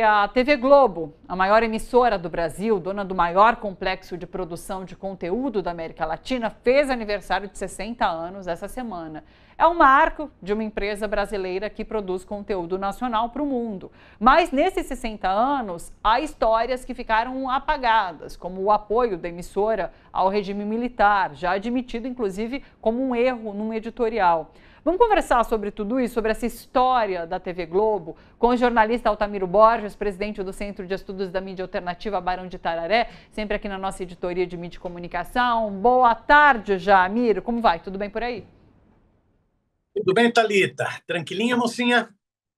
A TV Globo, a maior emissora do Brasil, dona do maior complexo de produção de conteúdo da América Latina, fez aniversário de 60 anos essa semana. É um marco de uma empresa brasileira que produz conteúdo nacional para o mundo. Mas nesses 60 anos, há histórias que ficaram apagadas, como o apoio da emissora ao regime militar, já admitido inclusive como um erro num editorial. Vamos conversar sobre tudo isso, sobre essa história da TV Globo, com o jornalista Altamiro Borges, presidente do Centro de Estudos da Mídia Alternativa Barão de Itararé, sempre aqui na nossa editoria de mídia e comunicação. Boa tarde, Jamiro. Como vai? Tudo bem por aí? Tudo bem, Thalita? Tranquilinha, mocinha?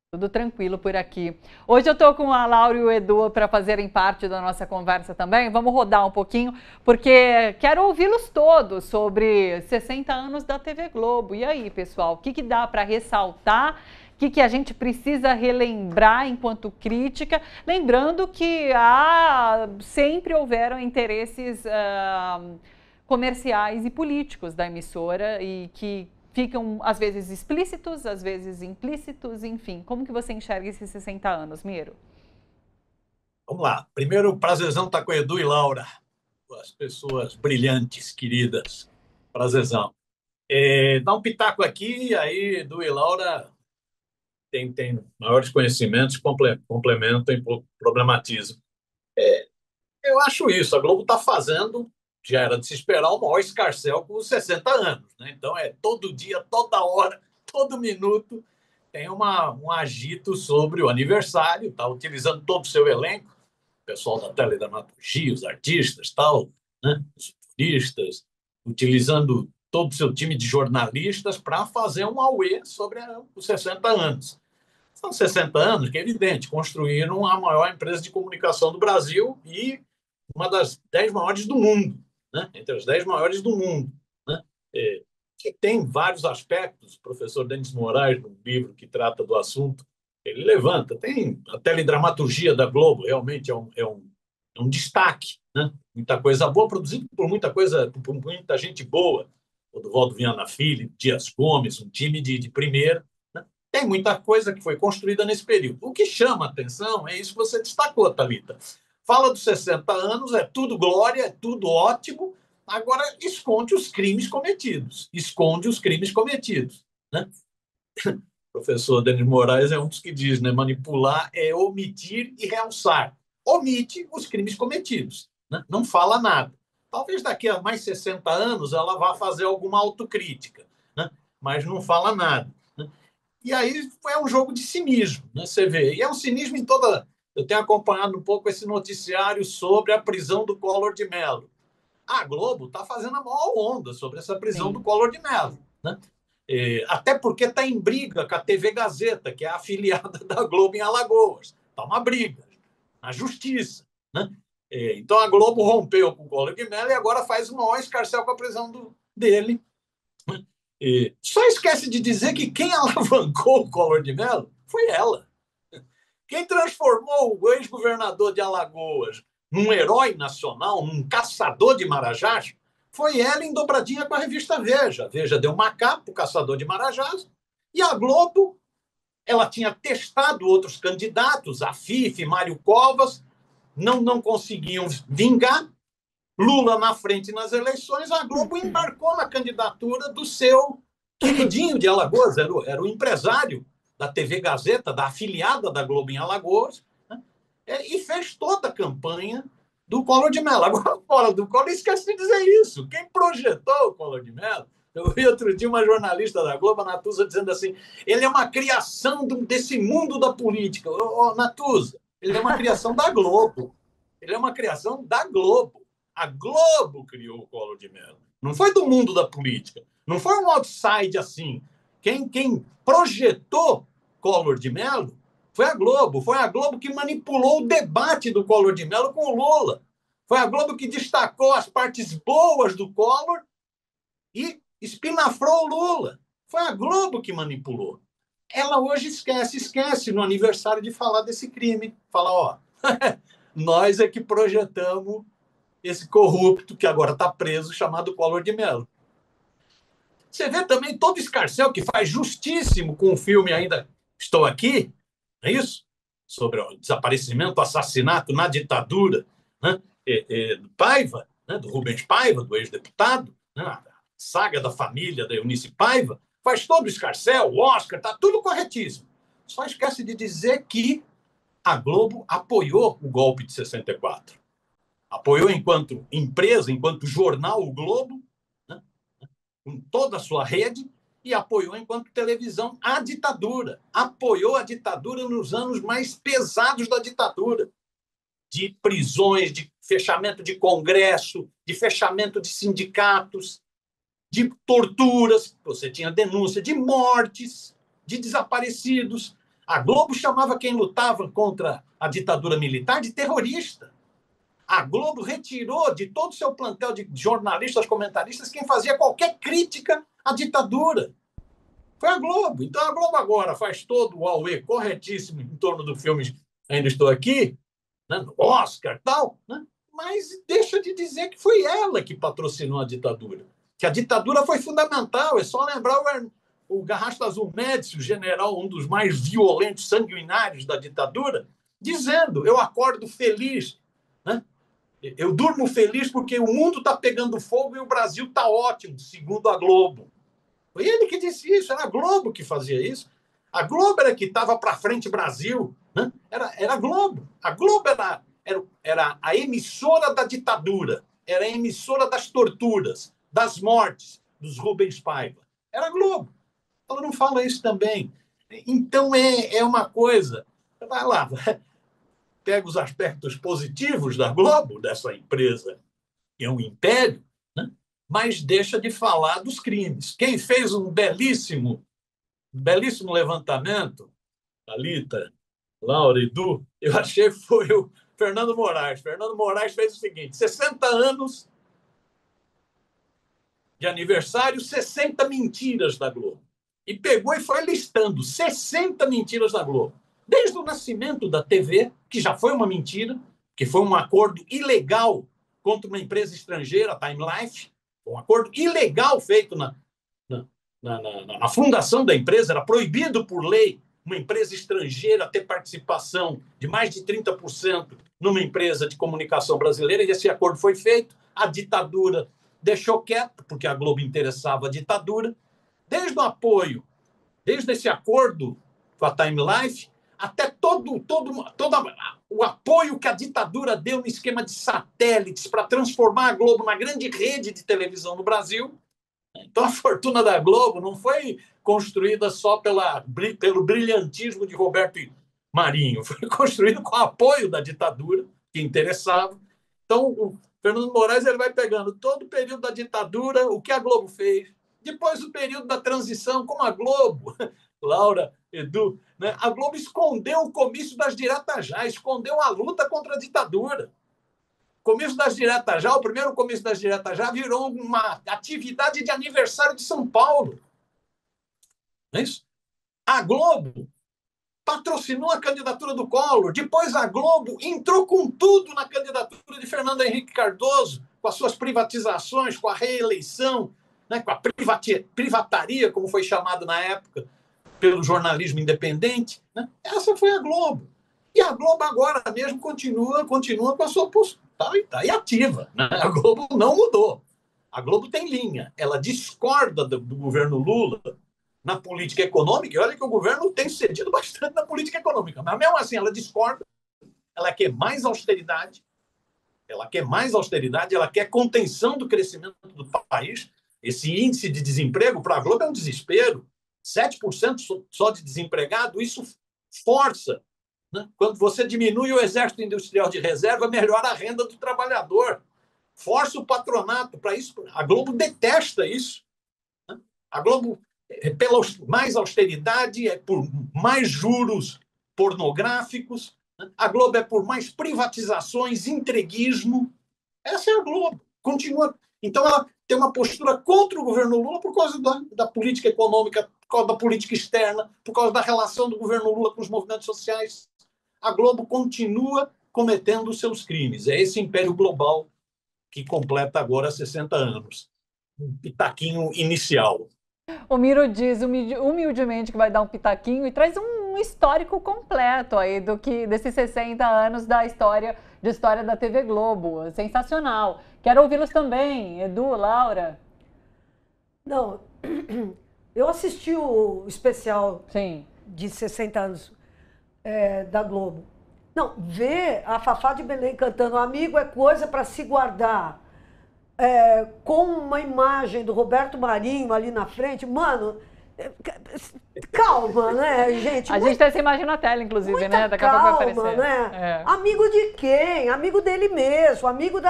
Tudo tranquilo por aqui. Hoje eu estou com a Laura e o Edu para fazerem parte da nossa conversa também. Vamos rodar um pouquinho, porque quero ouvi-los todos sobre 60 anos da TV Globo. E aí, pessoal, o que dá para ressaltar? O que a gente precisa relembrar enquanto crítica? Lembrando que sempre houveram interesses comerciais e políticos da emissora e que ficam, às vezes, explícitos, às vezes implícitos, enfim. Como que você enxerga esses 60 anos, Miro? Vamos lá. Primeiro, prazerzão estar com Edu e Laura, as pessoas brilhantes, queridas. Prazerzão. Dá um pitaco aqui, aí Edu e Laura têm maiores conhecimentos, complementam e problematizam. Eu acho isso. A Globo está fazendo, já era de se esperar, o maior escarcéu com os 60 anos. Né? Então, todo dia, toda hora, todo minuto, tem um agito sobre o aniversário, está utilizando todo o seu elenco, o pessoal da teledramaturgia, os artistas, tal, né? Os turistas, utilizando todo o seu time de jornalistas para fazer um auê sobre os 60 anos. São 60 anos que, é evidente, construíram a maior empresa de comunicação do Brasil e uma das 10 maiores do mundo, né? Entre as 10 maiores do mundo. Né? Que tem vários aspectos. O professor Denis Moraes, no livro que trata do assunto, ele levanta. Tem a teledramaturgia da Globo, realmente é um destaque. Né? Muita coisa boa, produzida por por muita gente boa. O Duvaldo Viana Filho, Dias Gomes, um time de primeira. Né? Tem muita coisa que foi construída nesse período. O que chama a atenção é isso que você destacou, Thalita. Fala dos 60 anos, é tudo glória, é tudo ótimo, agora esconde os crimes cometidos. Esconde os crimes cometidos. Né? O professor Denis Moraes é um dos que diz, né? Manipular é omitir e realçar. Omite os crimes cometidos. Né? Não fala nada. Talvez daqui a mais 60 anos ela vá fazer alguma autocrítica, né? Mas não fala nada. Né? E aí é um jogo de cinismo, né? Você vê. E é um cinismo em toda. Eu tenho acompanhado um pouco esse noticiário sobre a prisão do Collor de Mello. A Globo está fazendo a maior onda sobre essa prisão do Sim. Collor de Mello. Né? Até porque está em briga com a TV Gazeta, que é a afiliada da Globo em Alagoas. Está uma briga na justiça. Né? Então a Globo rompeu com o Collor de Mello e agora faz o maior escarcéu com a prisão dele. Só esquece de dizer que quem alavancou o Collor de Mello foi ela. Quem transformou o ex-governador de Alagoas num herói nacional, num caçador de marajás, foi ela em dobradinha com a revista Veja. A Veja deu uma capa para o caçador de marajás e a Globo, ela tinha testado outros candidatos, a Fife, Mário Covas, não conseguiam vingar. Lula na frente nas eleições, a Globo embarcou na candidatura do seu queridinho de Alagoas, era o empresário da TV Gazeta, da afiliada da Globo em Alagoas, né? E fez toda a campanha do Collor de Mello. Agora, fora do Collor, esquece de dizer isso. Quem projetou o Collor de Mello, eu vi outro dia uma jornalista da Globo, a Natuza, dizendo assim, ele é uma criação desse mundo da política. Natuza, ele é uma criação da Globo. Ele é uma criação da Globo. A Globo criou o Collor de Mello. Não foi do mundo da política. Não foi um outside assim. Quem projetou Collor de Mello foi a Globo. Foi a Globo que manipulou o debate do Collor de Mello com o Lula. Foi a Globo que destacou as partes boas do Collor e espinafrou o Lula. Foi a Globo que manipulou. Ela hoje esquece no aniversário de falar desse crime. Fala, ó, nós é que projetamos esse corrupto que agora está preso, chamado Collor de Mello. Você vê também todo escarcéu que faz justíssimo com o filme Ainda Estou Aqui, não é isso? sobre o desaparecimento, o assassinato na ditadura, né, do Paiva, né, do Rubens Paiva, do ex-deputado, né, a saga da família da Eunice Paiva, faz todo o escarcéu, o Oscar, está tudo corretíssimo. Só esquece de dizer que a Globo apoiou o golpe de 64. Apoiou enquanto empresa, enquanto jornal, o Globo, né, com toda a sua rede, e apoiou enquanto televisão a ditadura. Apoiou a ditadura nos anos mais pesados da ditadura, de prisões, de fechamento de congresso, de fechamento de sindicatos, de torturas, você tinha denúncia de mortes, de desaparecidos. A Globo chamava quem lutava contra a ditadura militar de terrorista. A Globo retirou de todo o seu plantel de jornalistas, comentaristas, quem fazia qualquer crítica à ditadura. Foi a Globo. Então a Globo agora faz todo o auê corretíssimo em torno do filme Ainda Estou Aqui, né, no Oscar e tal, né, mas deixa de dizer que foi ela que patrocinou a ditadura. Que a ditadura foi fundamental. É só lembrar o Garrasto Azul Médici, o general, um dos mais violentos, sanguinários da ditadura, dizendo: eu acordo feliz, né? Eu durmo feliz porque o mundo está pegando fogo e o Brasil está ótimo, segundo a Globo. Foi ele que disse isso, era a Globo que fazia isso. A Globo era que estava para frente Brasil, né? Era a Globo. A Globo era a emissora da ditadura, era a emissora das torturas, das mortes dos Rubens Paiva. Era a Globo. Ela não fala isso também. Então é uma coisa. Vai lá, pega os aspectos positivos da Globo, dessa empresa, que é um império, né, mas deixa de falar dos crimes. Quem fez um belíssimo levantamento, Thalita, Laura, Edu, eu achei que foi o Fernando Moraes. Fernando Moraes fez o seguinte: 60 anos de aniversário, 60 mentiras da Globo. E pegou e foi listando 60 mentiras da Globo. Desde o nascimento da TV, que já foi uma mentira, que foi um acordo ilegal contra uma empresa estrangeira, a Time Life, um acordo ilegal feito na fundação da empresa. Era proibido por lei uma empresa estrangeira ter participação de mais de 30% numa empresa de comunicação brasileira, e esse acordo foi feito. A ditadura deixou quieto, porque a Globo interessava a ditadura. Desde o apoio, desde esse acordo com a Time Life, até todo o apoio que a ditadura deu no esquema de satélites para transformar a Globo na grande rede de televisão no Brasil. Então, a fortuna da Globo não foi construída só pelo brilhantismo de Roberto Marinho, foi construído com o apoio da ditadura, que interessava. Então, o Fernando Moraes ele vai pegando todo o período da ditadura, o que a Globo fez, depois o período da transição, como a Globo, Laura, Edu, né? A Globo escondeu o comício das diretas já, escondeu a luta contra a ditadura. Comício das diretas já, o primeiro comício das diretas já virou uma atividade de aniversário de São Paulo. Não é isso? A Globo patrocinou a candidatura do Collor, depois a Globo entrou com tudo na candidatura de Fernando Henrique Cardoso, com as suas privatizações, com a reeleição, né, com a privataria, como foi chamado na época, pelo jornalismo independente. Né? Essa foi a Globo. E a Globo agora mesmo continua com a sua postura. Está aí ativa. Né? A Globo não mudou. A Globo tem linha. Ela discorda do governo Lula na política econômica. E olha que o governo tem cedido bastante na política econômica. Mas mesmo assim, ela discorda. Ela quer mais austeridade. Ela quer contenção do crescimento do país. Esse índice de desemprego para a Globo é um desespero. 7% só de desempregado, isso força. Né? Quando você diminui o exército industrial de reserva, melhora a renda do trabalhador. Força o patronato para isso. A Globo detesta isso. Né? A Globo é pela mais austeridade, é por mais juros pornográficos. Né? A Globo é por mais privatizações, entreguismo. Essa é a Globo. Continua. Então, ela tem uma postura contra o governo Lula por causa da política econômica, por causa da política externa, por causa da relação do governo Lula com os movimentos sociais. A Globo continua cometendo os seus crimes. É esse império global que completa agora 60 anos. Um pitaquinho inicial. O Miro diz humildemente que vai dar um pitaquinho e traz um um histórico completo aí desses 60 anos da história da TV Globo. Sensacional. Quero ouvi-los também, Edu, Laura. Não, eu assisti o especial Sim. de 60 anos da Globo. Não, ver a Fafá de Belém cantando Amigo é coisa para se guardar. Com uma imagem do Roberto Marinho ali na frente, mano, calma, né, gente? A gente tem essa imagem na tela, inclusive, né? Daqui a pouco vai aparecer. Né? Amigo de quem? Amigo dele mesmo, amigo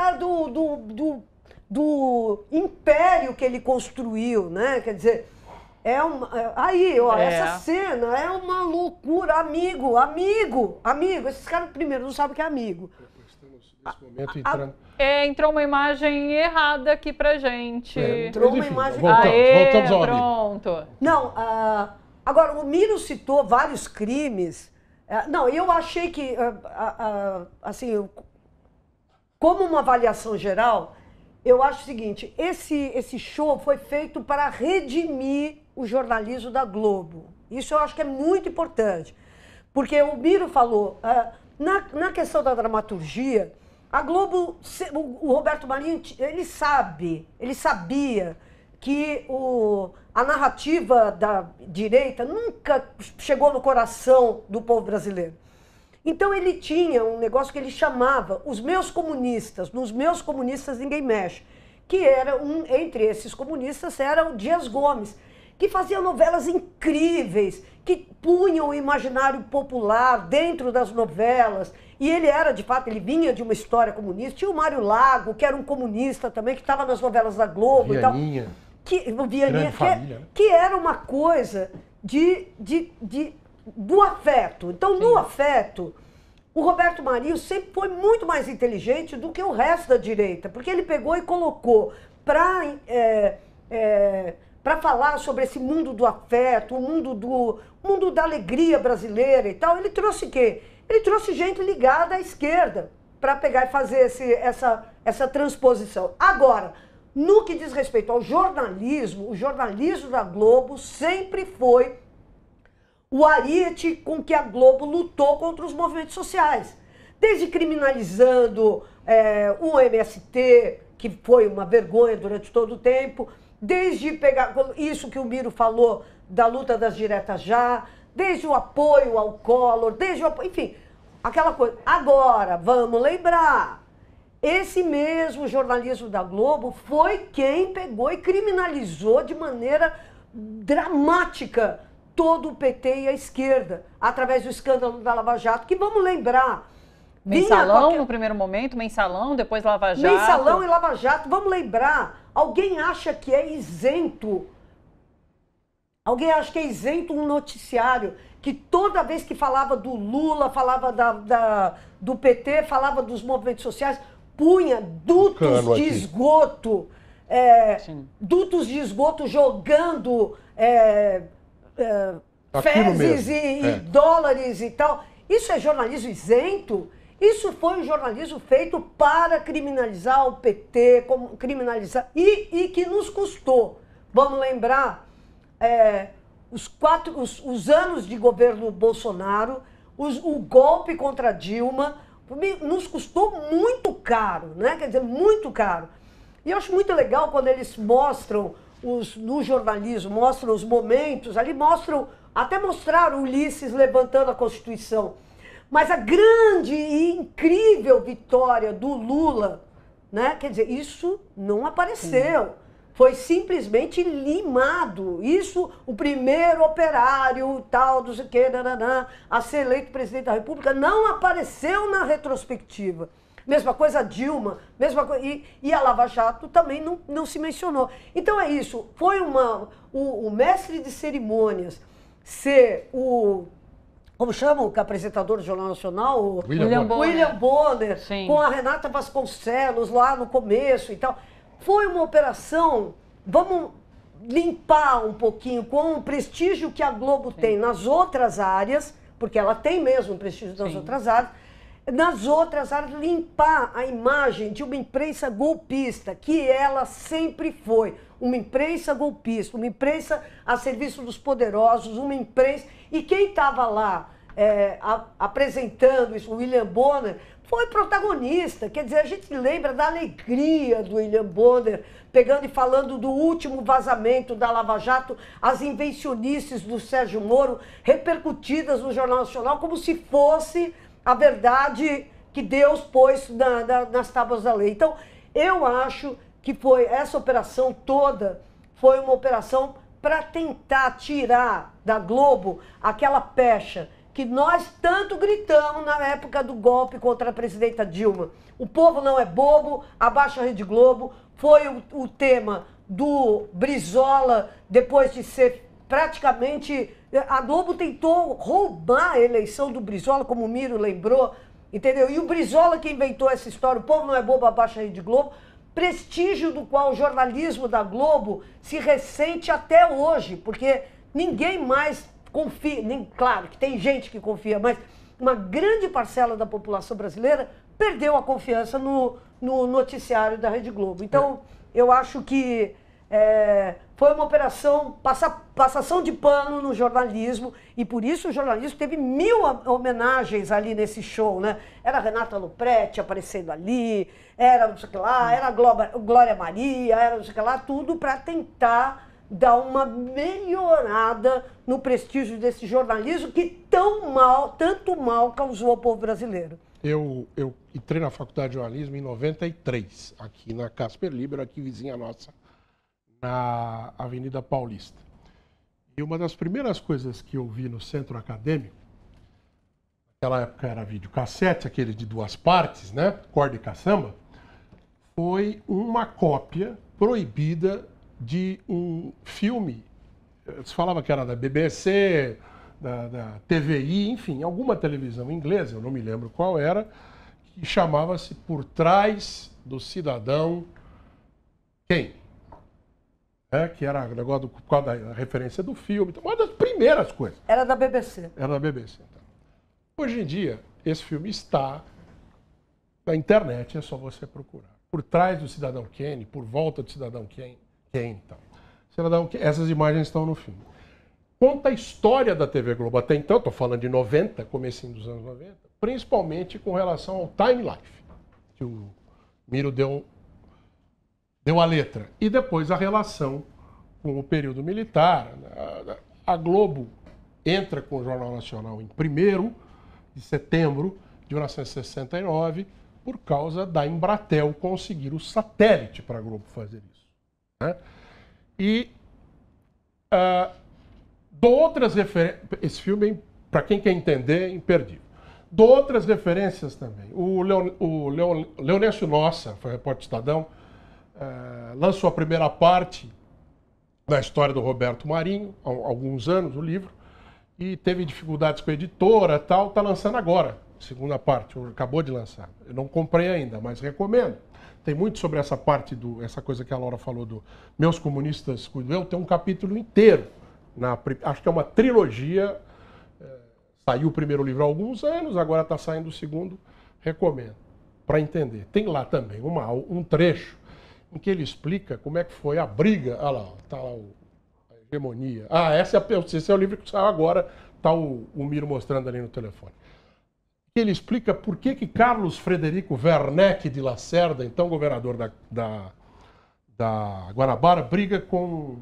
do império que ele construiu, né? Quer dizer, essa cena é uma loucura. Amigo. Esses caras, primeiro, não sabem o que é amigo. Estamos, nesse momento, entrando... entrou uma imagem errada aqui pra gente. Entrou uma imagem... Voltamos ao pronto. amigo. Não, agora, o Miro citou vários crimes. Não, eu achei que, assim, como uma avaliação geral, eu acho o seguinte, esse show foi feito para redimir o jornalismo da Globo. Isso eu acho que é muito importante. Porque o Miro falou, na questão da dramaturgia, a Globo, o Roberto Marinho, ele sabia que a narrativa da direita nunca chegou no coração do povo brasileiro. Então ele tinha um negócio que ele chamava os meus comunistas, nos meus comunistas ninguém mexe, que era entre esses comunistas era o Dias Gomes, que fazia novelas incríveis, que punham o imaginário popular dentro das novelas. E ele era, de fato, ele vinha de uma história comunista. Tinha o Mário Lago, que era um comunista também, que estava nas novelas da Globo Vianinha. E tal. Vianinha, família, né? que era uma coisa do afeto. Então, no afeto, o Roberto Marinho sempre foi muito mais inteligente do que o resto da direita, porque ele pegou e colocou para falar sobre esse mundo do afeto, o mundo da alegria brasileira e tal. Ele trouxe o quê? Ele trouxe gente ligada à esquerda para pegar e fazer essa transposição. Agora, no que diz respeito ao jornalismo, o jornalismo da Globo sempre foi o ariete com que a Globo lutou contra os movimentos sociais. Desde criminalizando o MST, que foi uma vergonha durante todo o tempo, desde pegar isso que o Miro falou da luta das diretas já, desde o apoio ao Collor, enfim, aquela coisa. Agora, vamos lembrar, esse mesmo jornalismo da Globo foi quem pegou e criminalizou de maneira dramática todo o PT e a esquerda, através do escândalo da Lava Jato, que vamos lembrar... Mensalão no primeiro momento, Mensalão, depois Lava Jato. Mensalão e Lava Jato, vamos lembrar, alguém acha que é isento... Alguém acha que é isento um noticiário que toda vez que falava do Lula, falava do PT, falava dos movimentos sociais, punha dutos de esgoto, dutos de esgoto jogando fezes e dólares e tal. Isso é jornalismo isento? Isso foi um jornalismo feito para criminalizar o PT, criminalizar e que nos custou. Vamos lembrar... os anos de governo Bolsonaro, o golpe contra Dilma, nos custou muito caro, né? Quer dizer, muito caro. E eu acho muito legal quando eles mostram, no jornalismo, mostram os momentos, ali até mostraram Ulisses levantando a Constituição. Mas a grande e incrível vitória do Lula, né? Quer dizer, isso não apareceu. Sim. Foi simplesmente limado. Isso, o primeiro operário, tal, não sei o quê, a ser eleito presidente da República, não apareceu na retrospectiva. Mesma coisa a Dilma, mesma coisa, e a Lava Jato também não se mencionou. Então é isso, foi o mestre de cerimônias ser como chama o apresentador do Jornal Nacional? William Bonner, com a Renata Vasconcelos lá no começo e tal. Foi uma operação, vamos limpar um pouquinho com o prestígio que a Globo tem nas outras áreas, porque ela tem mesmo prestígio nas outras áreas, nas outras áreas, limpar a imagem de uma imprensa golpista, que ela sempre foi. Uma imprensa golpista, uma imprensa a serviço dos poderosos, uma imprensa... E quem estava lá apresentando isso, o William Bonner, foi protagonista. Quer dizer, a gente lembra da alegria do William Bonner, pegando e falando do último vazamento da Lava Jato, as invencionices do Sérgio Moro, repercutidas no Jornal Nacional, como se fosse a verdade que Deus pôs nas tábuas da lei. Então, eu acho que foi essa operação toda, foi uma operação para tentar tirar da Globo aquela pecha que nós tanto gritamos na época do golpe contra a presidenta Dilma. O povo não é bobo, abaixa a Rede Globo. Foi o tema do Brizola, depois de ser praticamente... A Globo tentou roubar a eleição do Brizola, como o Miro lembrou, entendeu? E o Brizola que inventou essa história, o povo não é bobo, abaixa a Rede Globo, prestígio do qual o jornalismo da Globo se ressente até hoje, porque ninguém mais confia, claro que tem gente que confia, mas uma grande parcela da população brasileira perdeu a confiança no noticiário da Rede Globo. Então, eu acho que foi uma operação, passação de pano no jornalismo, e por isso o jornalismo teve 1000 homenagens ali nesse show, né? Era a Renata Luprete aparecendo ali, era não sei o que lá, era a Glória Maria, era não sei o que lá, tudo para tentar dar uma melhorada no prestígio desse jornalismo que tanto mal causou ao povo brasileiro. Eu entrei na faculdade de jornalismo em 93, aqui na Casper Libero, aqui vizinha nossa, na Avenida Paulista. E uma das primeiras coisas que eu vi no centro acadêmico, naquela época era videocassete, aquele de 2 partes, né? Corda e caçamba, foi uma cópia proibida de um filme, se falava que era da BBC, da TVI, enfim, alguma televisão inglesa, eu não me lembro qual era, que chamava-se Por Trás do Cidadão Quem? Que era o negócio por causa da referência do filme, então, uma das primeiras coisas. Era da BBC. Era da BBC. Então. Hoje em dia, esse filme está na internet, é só você procurar. Por Trás do Cidadão Kane, Por Volta do Cidadão Kane, então. Essas imagens estão no filme. Conta a história da TV Globo até então, estou falando de 90, comecinho dos anos 90, principalmente com relação ao Time Life, que o Miro deu a letra. E depois a relação com o período militar. A Globo entra com o Jornal Nacional em 1º de setembro de 1969, por causa da Embratel conseguir o satélite para a Globo fazer isso. Né? E dou outras referências. Esse filme, para quem quer entender, é imperdível. Dou outras referências também. O Leonésio Nossa, foi repórter do Estadão, lançou a primeira parte da história do Roberto Marinho, há alguns anos, o livro, e teve dificuldades com a editora e tal, está lançando agora, segunda parte, acabou de lançar. Eu não comprei ainda, mas recomendo. Tem muito sobre essa parte, essa coisa que a Laura falou do Meus Comunistas Cuido Eu, tem um capítulo inteiro, acho que é uma trilogia, saiu o primeiro livro há alguns anos, agora está saindo o segundo, recomendo, para entender. Tem lá também um trecho em que ele explica como é que foi a briga. Olha lá, está lá a hegemonia. Esse é o livro que saiu agora, está o Miro mostrando ali no telefone. Ele explica por que Carlos Frederico Werneck de Lacerda, então governador da Guanabara, briga com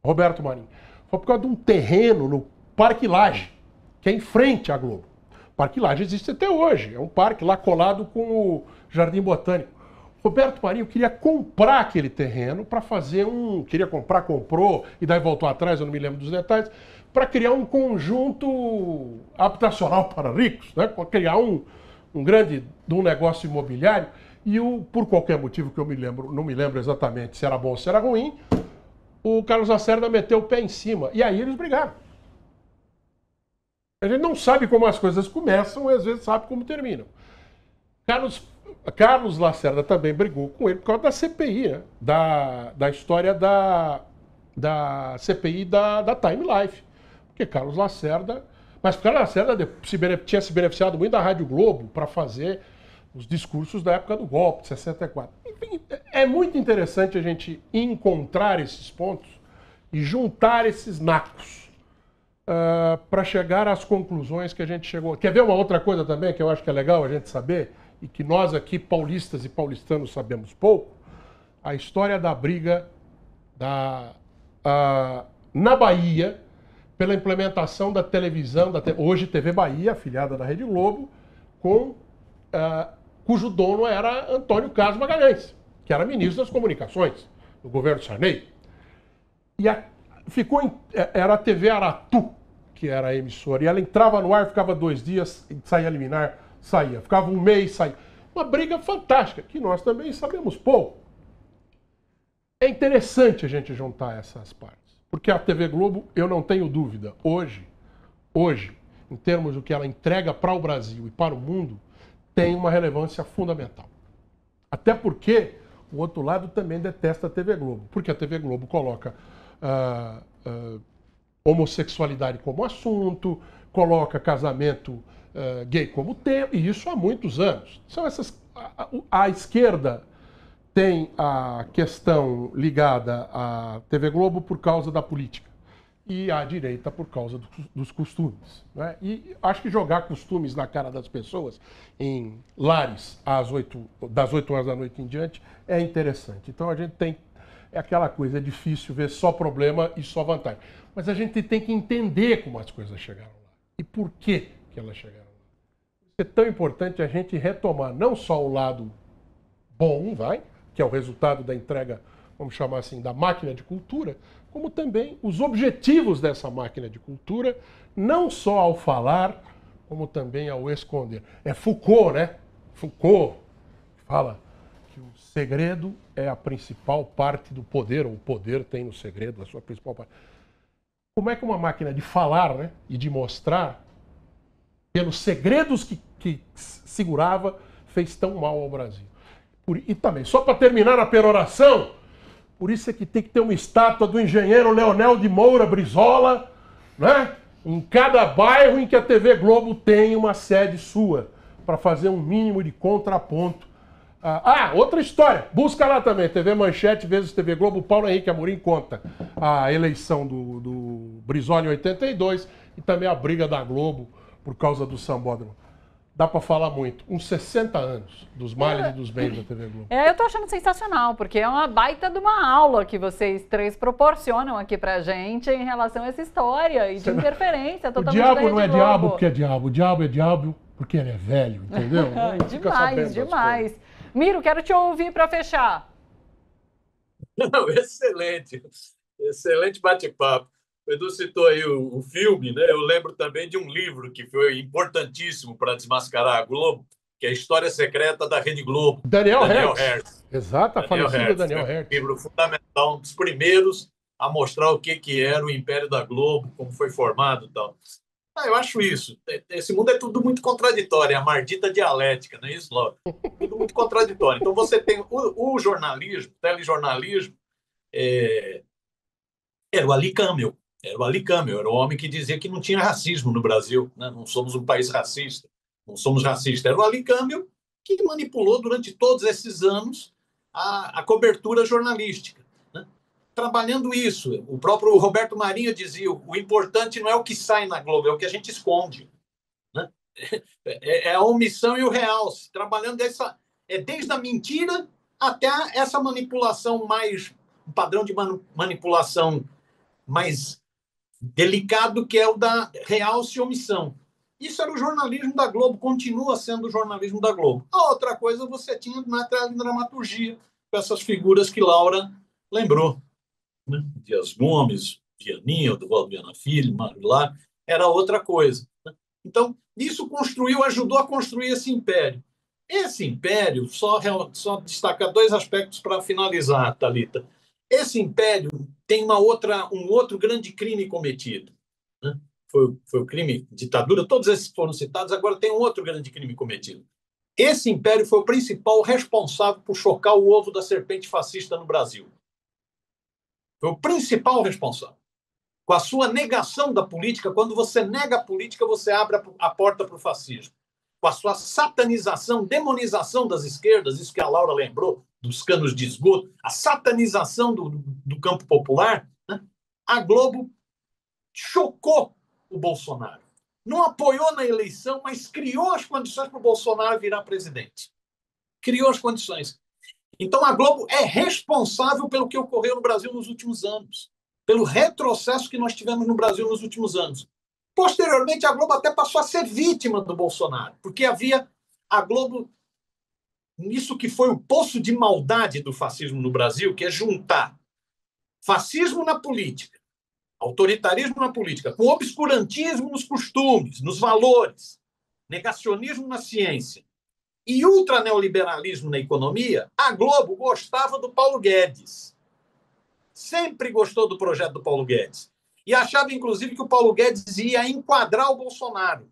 Roberto Marinho. Foi por causa de um terreno no Parque Lage, que é em frente à Globo. O Parque Lage existe até hoje, é um parque lá colado com o Jardim Botânico. Roberto Marinho queria comprar aquele terreno para fazer queria comprar, comprou, e daí voltou atrás, eu não me lembro dos detalhes, para criar um conjunto habitacional para ricos, né? Para criar um negócio imobiliário, e por qualquer motivo que eu não me lembro exatamente se era bom ou se era ruim, o Carlos Lacerda meteu o pé em cima, e aí eles brigaram. A gente não sabe como as coisas começam, e às vezes sabe como terminam. Carlos Lacerda também brigou com ele por causa da CPI, né? da história da CPI da Time Life. Porque Carlos Lacerda Mas porque a Lacerda tinha se beneficiado muito da Rádio Globo para fazer os discursos da época do golpe, de 64. Enfim, é muito interessante a gente encontrar esses pontos e juntar esses nacos para chegar às conclusões que a gente chegou. Quer ver uma outra coisa também que eu acho que é legal a gente saber, e que nós aqui, paulistas e paulistanos, sabemos pouco? A história da briga na Bahia pela implementação da televisão, hoje TV Bahia, afiliada da Rede Globo, cujo dono era Antônio Carlos Magalhães, que era ministro das Comunicações do governo Sarney. E era a TV Aratu, que era a emissora, e ela entrava no ar, ficava 2 dias, saía liminar, saía. Ficava 1 mês, saía. Uma briga fantástica, que nós também sabemos pouco. É interessante a gente juntar essas partes, porque a TV Globo, eu não tenho dúvida, hoje, em termos do que ela entrega para o Brasil e para o mundo, tem uma relevância fundamental. Até porque o outro lado também detesta a TV Globo, porque a TV Globo coloca homossexualidade como assunto, coloca casamento gay como tema, e isso há muitos anos. São a esquerda tem a questão ligada à TV Globo por causa da política e a direita por causa dos costumes, né? E acho que jogar costumes na cara das pessoas em lares das 8 horas da noite em diante é interessante. Então a gente tem aquela coisa, é difícil ver só problema e só vantagem. Mas a gente tem que entender como as coisas chegaram lá e por que elas chegaram lá. É tão importante a gente retomar não só o lado bom, que é o resultado da entrega, vamos chamar assim, da máquina de cultura, como também os objetivos dessa máquina de cultura, não só ao falar, como também ao esconder. É Foucault, né? Foucault fala que o segredo é a principal parte do poder, ou o poder tem no segredo a sua principal parte. Como é que uma máquina de falar, né, e de mostrar, pelos segredos que segurava, fez tão mal ao Brasil? E também, só para terminar a peroração, por isso é que tem que ter uma estátua do engenheiro Leonel de Moura Brizola, né, em cada bairro em que a TV Globo tem uma sede sua, para fazer um mínimo de contraponto. Outra história, busca lá também, TV Manchete vezes TV Globo, o Paulo Henrique Amorim conta a eleição do Brizola em 82 e também a briga da Globo por causa do sambódromo. Dá para falar muito. Uns 60 anos dos males e dos bens da TV Globo. Eu tô achando sensacional, porque é uma baita de uma aula que vocês três proporcionam aqui pra gente em relação a essa história e de interferência totalmente da Rede Globo. O diabo não é diabo porque é diabo. O diabo é diabo porque ele é velho, entendeu? Demais. Miro, quero te ouvir para fechar. Não, excelente. Excelente bate-papo. O Edu citou aí o filme, né? Eu lembro também de um livro que foi importantíssimo para desmascarar a Globo, que é a História Secreta da Rede Globo. Daniel Hertz. Exato, a falecida Daniel Hertz. Um livro fundamental, um dos primeiros a mostrar o que era o Império da Globo, como foi formado e tal. Eu acho isso. Esse mundo é tudo muito contraditório, é a maldita dialética, não é isso, Laura? Tudo muito contraditório. Então você tem o jornalismo, o telejornalismo, era o Ali Camel. Era o Ali Camel, era o homem que dizia que não tinha racismo no Brasil, né? Não somos um país racista, não somos racistas. Era o Ali Camel que manipulou durante todos esses anos a cobertura jornalística, né? Trabalhando isso. O próprio Roberto Marinho dizia: o importante não é o que sai na Globo, é o que a gente esconde, né? É a omissão e o realce, trabalhando desde a mentira até essa manipulação um padrão de manipulação mais delicado, que é o da realce e omissão. Isso era o jornalismo da Globo, continua sendo o jornalismo da Globo. A outra coisa você tinha na dramaturgia, com essas figuras que Laura lembrou, né? Dias Gomes, Vianinho, Duvaldo Viana Filho, Mário Lar, era outra coisa, né? Então, isso ajudou a construir esse império. Esse império, só destacar 2 aspectos para finalizar, Thalita. Esse império tem um outro grande crime cometido, né? Foi o crime ditadura, todos esses foram citados, agora tem um outro grande crime cometido. Esse império foi o principal responsável por chocar o ovo da serpente fascista no Brasil. Foi o principal responsável. com a sua negação da política. Quando você nega a política, você abre a porta para o fascismo. Com a sua satanização, demonização das esquerdas, isso que a Laura lembrou, dos canos de esgoto, a satanização do campo popular, né? A Globo chocou o Bolsonaro. Não apoiou na eleição, mas criou as condições para o Bolsonaro virar presidente. Criou as condições. Então, a Globo é responsável pelo que ocorreu no Brasil nos últimos anos, pelo retrocesso que nós tivemos no Brasil nos últimos anos. Posteriormente, a Globo até passou a ser vítima do Bolsonaro, porque havia a Globo, nisso que foi o poço de maldade do fascismo no Brasil, que é juntar fascismo na política, autoritarismo na política, com obscurantismo nos costumes, nos valores, negacionismo na ciência e ultraneoliberalismo na economia. A Globo gostava do Paulo Guedes. Sempre gostou do projeto do Paulo Guedes. E achava, inclusive, que o Paulo Guedes ia enquadrar o Bolsonaro.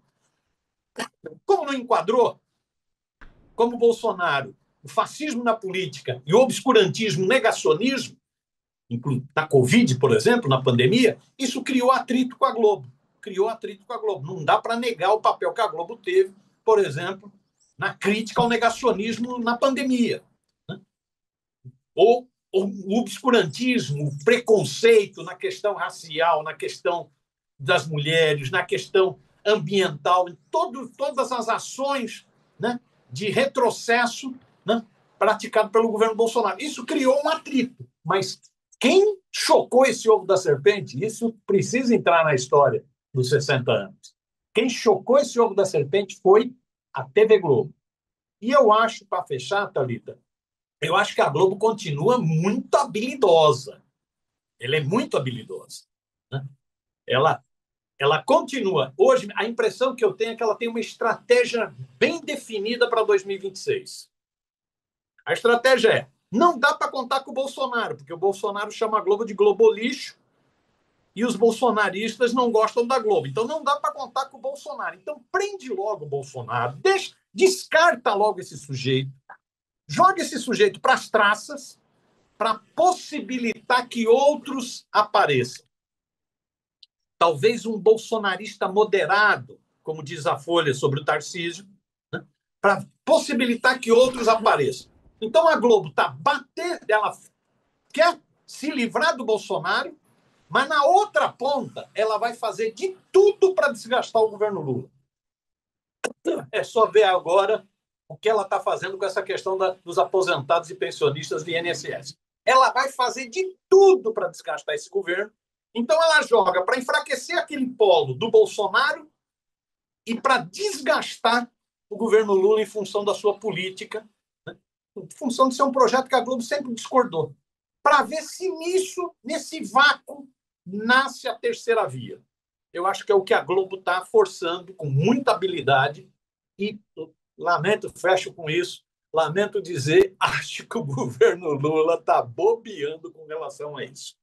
Como não enquadrou? Como o Bolsonaro, o fascismo na política e o obscurantismo, negacionismo, na Covid, por exemplo, na pandemia, isso criou atrito com a Globo. Criou atrito com a Globo. Não dá para negar o papel que a Globo teve, por exemplo, na crítica ao negacionismo na pandemia. Né? Ou o obscurantismo, o preconceito na questão racial, na questão das mulheres, na questão ambiental, em todas as ações, né, de retrocesso, né, praticado pelo governo Bolsonaro. Isso criou um atrito, mas quem chocou esse ovo da serpente, isso precisa entrar na história dos 60 anos. Quem chocou esse ovo da serpente foi a TV Globo. E eu acho, para fechar, Thalita, eu acho que a Globo continua muito habilidosa. Ela é muito habilidosa. Né? Ela continua. Hoje, a impressão que eu tenho é que ela tem uma estratégia bem definida para 2026. A estratégia é: não dá para contar com o Bolsonaro, porque o Bolsonaro chama a Globo de globolixo e os bolsonaristas não gostam da Globo. Então, não dá para contar com o Bolsonaro. Então, prende logo o Bolsonaro, descarta logo esse sujeito, joga esse sujeito para as traças para possibilitar que outros apareçam. Talvez um bolsonarista moderado, como diz a Folha sobre o Tarcísio, né, para possibilitar que outros apareçam. Então, a Globo está batendo, ela quer se livrar do Bolsonaro, mas na outra ponta ela vai fazer de tudo para desgastar o governo Lula. É só ver agora o que ela está fazendo com essa questão dos aposentados e pensionistas do INSS. Ela vai fazer de tudo para desgastar esse governo. Então, ela joga para enfraquecer aquele polo do Bolsonaro e para desgastar o governo Lula em função da sua política, né? Em função de ser um projeto que a Globo sempre discordou, para ver se nesse vácuo, nasce a terceira via. Eu acho que é o que a Globo está forçando com muita habilidade e, lamento, fecho com isso, lamento dizer, acho que o governo Lula está bobeando com relação a isso.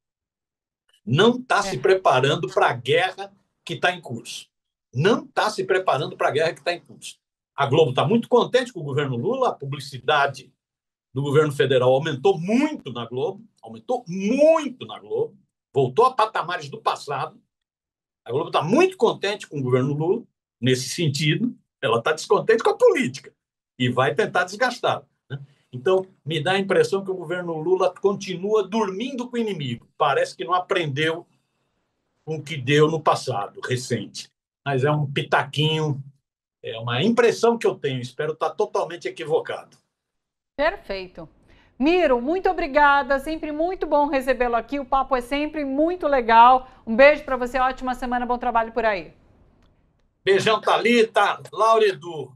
Não está se preparando para a guerra que está em curso. Não está se preparando para a guerra que está em curso. A Globo está muito contente com o governo Lula, a publicidade do governo federal aumentou muito na Globo, voltou a patamares do passado. A Globo está muito contente com o governo Lula, nesse sentido. Ela está descontente com a política e vai tentar desgastá-la. Né? Então, me dá a impressão que o governo Lula continua dormindo com o inimigo. Parece que não aprendeu com o que deu no passado, recente. Mas é um pitaquinho, é uma impressão que eu tenho. Espero estar totalmente equivocado. Perfeito. Miro, muito obrigada, sempre muito bom recebê-lo aqui, o papo é sempre muito legal. Um beijo para você, ótima semana, bom trabalho por aí. Beijão, Thalita, Laura e Edu.